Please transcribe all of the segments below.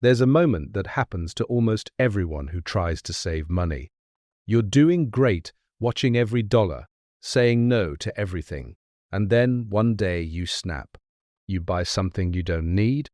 There's a moment that happens to almost everyone who tries to save money. You're doing great, watching every dollar, saying no to everything, and then one day you snap. You buy something you don't need,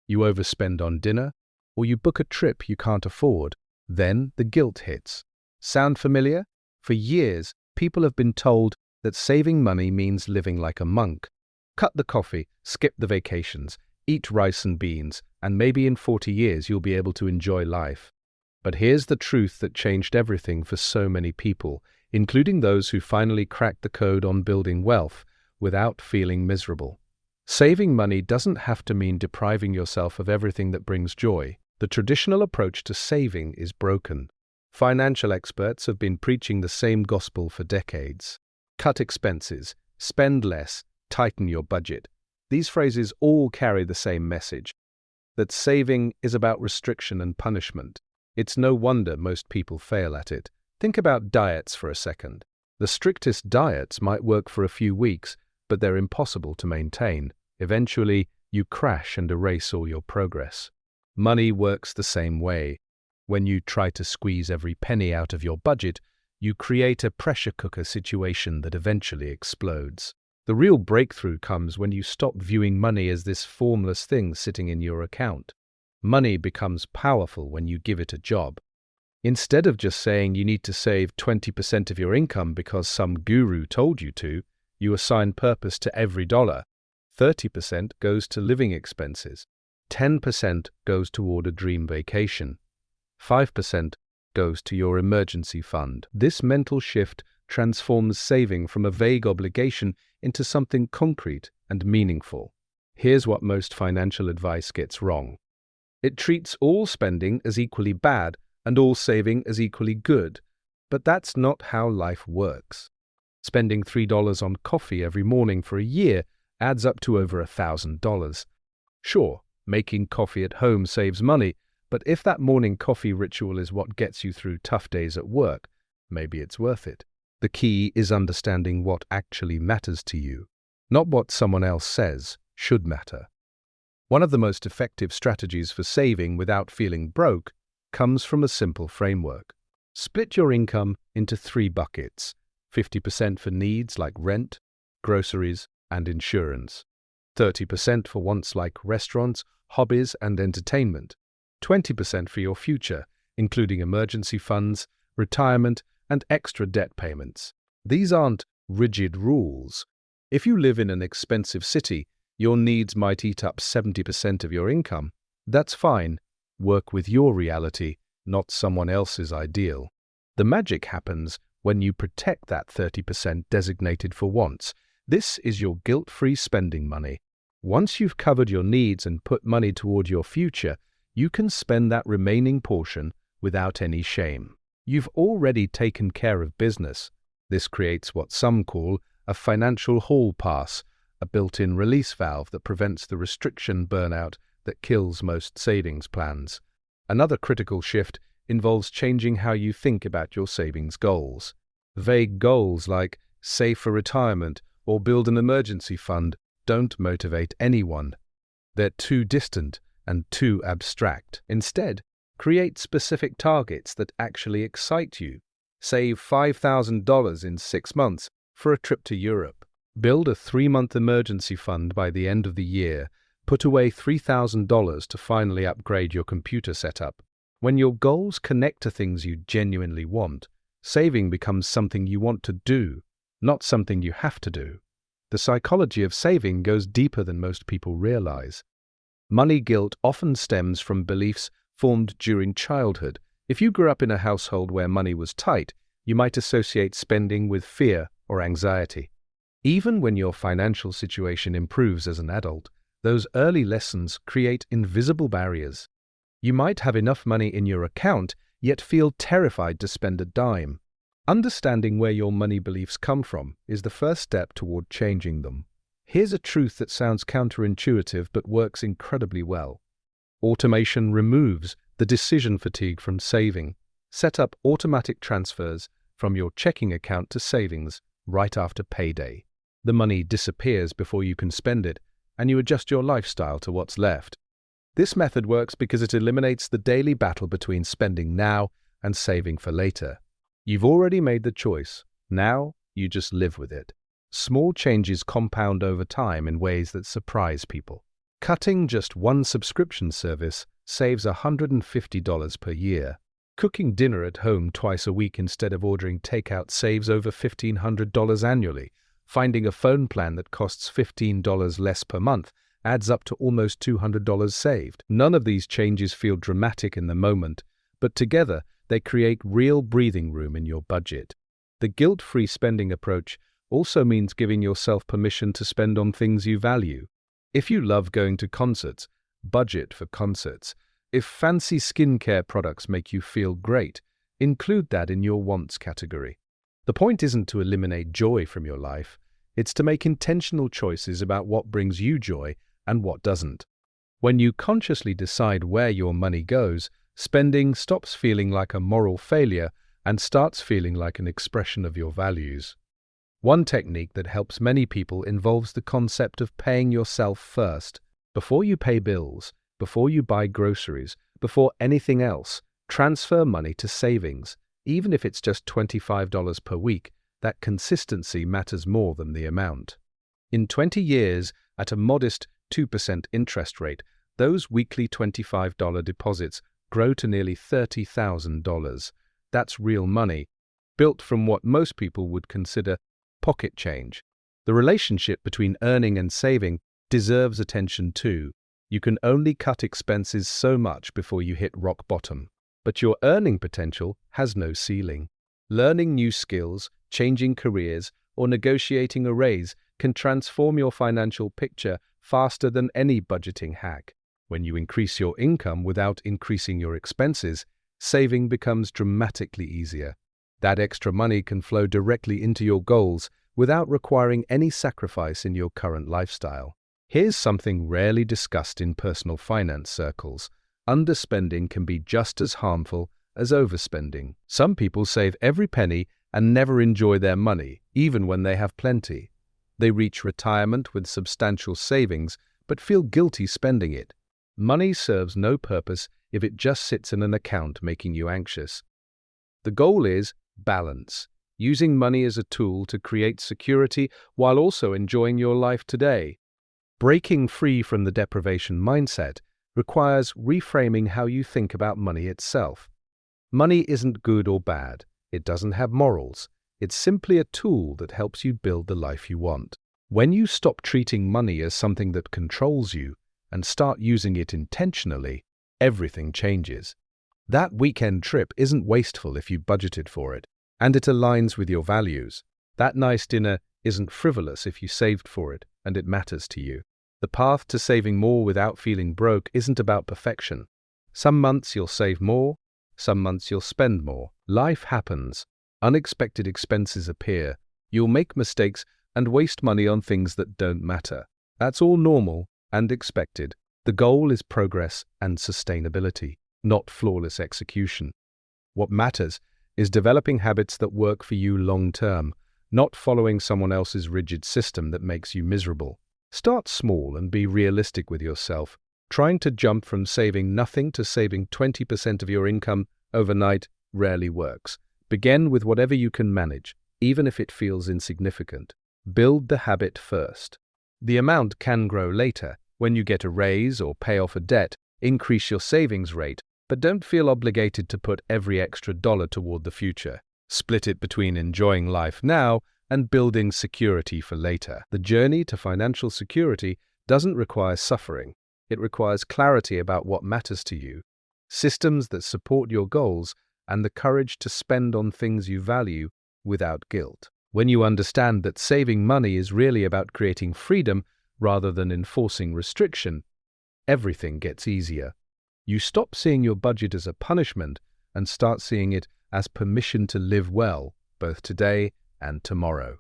you overspend on dinner, or you book a trip you can't afford. Then the guilt hits. Sound familiar? For years, people have been told that saving money means living like a monk. Cut the coffee, skip the vacations, eat rice and beans, and maybe in 40 years you'll be able to enjoy life. But here's the truth that changed everything for so many people, including those who finally cracked the code on building wealth without feeling miserable. Saving money doesn't have to mean depriving yourself of everything that brings joy. The traditional approach to saving is broken. Financial experts have been preaching the same gospel for decades. Cut expenses, spend less, tighten your budget. These phrases all carry the same message, that saving is about restriction and punishment. It's no wonder most people fail at it. Think about diets for a second. The strictest diets might work for a few weeks, but they're impossible to maintain. Eventually, you crash and erase all your progress. Money works the same way. When you try to squeeze every penny out of your budget, you create a pressure cooker situation that eventually explodes. The real breakthrough comes when you stop viewing money as this formless thing sitting in your account. Money becomes powerful when you give it a job. Instead of just saying you need to save 20% of your income because some guru told you to, you assign purpose to every dollar. 30% goes to living expenses. 10% goes toward a dream vacation. 5% goes to your emergency fund. This mental shift transforms saving from a vague obligation into something concrete and meaningful. Here's what most financial advice gets wrong. It treats all spending as equally bad and all saving as equally good. But that's not how life works. Spending $3 on coffee every morning for a year adds up to over $1,000. Sure, making coffee at home saves money, but if that morning coffee ritual is what gets you through tough days at work, maybe it's worth it. The key is understanding what actually matters to you, not what someone else says should matter. One of the most effective strategies for saving without feeling broke comes from a simple framework. Split your income into 3 buckets: 50% for needs like rent, groceries, and insurance, 30% for wants like restaurants, hobbies, and entertainment, 20% for your future, including emergency funds, retirement, and extra debt payments. These aren't rigid rules. If you live in an expensive city, your needs might eat up 70% of your income. That's fine. Work with your reality, not someone else's ideal. The magic happens when you protect that 30% designated for wants. This is your guilt-free spending money. Once you've covered your needs and put money toward your future, you can spend that remaining portion without any shame. You've already taken care of business. This creates what some call a financial hall pass, a built-in release valve that prevents the restriction burnout that kills most savings plans. Another critical shift involves changing how you think about your savings goals. Vague goals like save for retirement or build an emergency fund don't motivate anyone. They're too distant and too abstract. Instead, create specific targets that actually excite you. Save $5,000 in 6 months for a trip to Europe. Build a 3-month emergency fund by the end of the year. Put away $3,000 to finally upgrade your computer setup. When your goals connect to things you genuinely want, saving becomes something you want to do, not something you have to do. The psychology of saving goes deeper than most people realize. Money guilt often stems from beliefs formed during childhood. If you grew up in a household where money was tight, you might associate spending with fear or anxiety. Even when your financial situation improves as an adult, those early lessons create invisible barriers. You might have enough money in your account, yet feel terrified to spend a dime. Understanding where your money beliefs come from is the first step toward changing them. Here's a truth that sounds counterintuitive but works incredibly well. Automation removes the decision fatigue from saving. Set up automatic transfers from your checking account to savings right after payday. The money disappears before you can spend it, and you adjust your lifestyle to what's left. This method works because it eliminates the daily battle between spending now and saving for later. You've already made the choice. Now, you just live with it. Small changes compound over time in ways that surprise people. Cutting just one subscription service saves $150 per year. Cooking dinner at home twice a week instead of ordering takeout saves over $1,500 annually. Finding a phone plan that costs $15 less per month adds up to almost $200 saved. None of these changes feel dramatic in the moment, but together they create real breathing room in your budget. The guilt-free spending approach also means giving yourself permission to spend on things you value. If you love going to concerts, budget for concerts. If fancy skincare products make you feel great, include that in your wants category. The point isn't to eliminate joy from your life, it's to make intentional choices about what brings you joy and what doesn't. When you consciously decide where your money goes, spending stops feeling like a moral failure and starts feeling like an expression of your values. One technique that helps many people involves the concept of paying yourself first. Before you pay bills, before you buy groceries, before anything else, transfer money to savings. Even if it's just $25 per week, that consistency matters more than the amount. In 20 years, at a modest 2% interest rate, those weekly $25 deposits grow to nearly $30,000. That's real money, built from what most people would consider pocket change. The relationship between earning and saving deserves attention too. You can only cut expenses so much before you hit rock bottom. But your earning potential has no ceiling. Learning new skills, changing careers, or negotiating a raise can transform your financial picture faster than any budgeting hack. When you increase your income without increasing your expenses, saving becomes dramatically easier. That extra money can flow directly into your goals without requiring any sacrifice in your current lifestyle. Here's something rarely discussed in personal finance circles. Underspending can be just as harmful as overspending. Some people save every penny and never enjoy their money, even when they have plenty. They reach retirement with substantial savings, but feel guilty spending it. Money serves no purpose if it just sits in an account making you anxious. The goal is balance, using money as a tool to create security while also enjoying your life today. Breaking free from the deprivation mindset requires reframing how you think about money itself. Money isn't good or bad. It doesn't have morals. It's simply a tool that helps you build the life you want. When you stop treating money as something that controls you and start using it intentionally, everything changes. That weekend trip isn't wasteful if you budgeted for it, and it aligns with your values. That nice dinner isn't frivolous if you saved for it and it matters to you. The path to saving more without feeling broke isn't about perfection. Some months you'll save more, some months you'll spend more. Life happens. Unexpected expenses appear. You'll make mistakes and waste money on things that don't matter. That's all normal and expected. The goal is progress and sustainability, not flawless execution. What matters is developing habits that work for you long term, not following someone else's rigid system that makes you miserable. Start small and be realistic with yourself. Trying to jump from saving nothing to saving 20% of your income overnight rarely works. Begin with whatever you can manage, even if it feels insignificant. Build the habit first. The amount can grow later. When you get a raise or pay off a debt, increase your savings rate, but don't feel obligated to put every extra dollar toward the future. Split it between enjoying life now and building security for later. The journey to financial security doesn't require suffering. It requires clarity about what matters to you, systems that support your goals, and the courage to spend on things you value without guilt. When you understand that saving money is really about creating freedom rather than enforcing restriction, everything gets easier. You stop seeing your budget as a punishment and start seeing it as permission to live well, both today and tomorrow.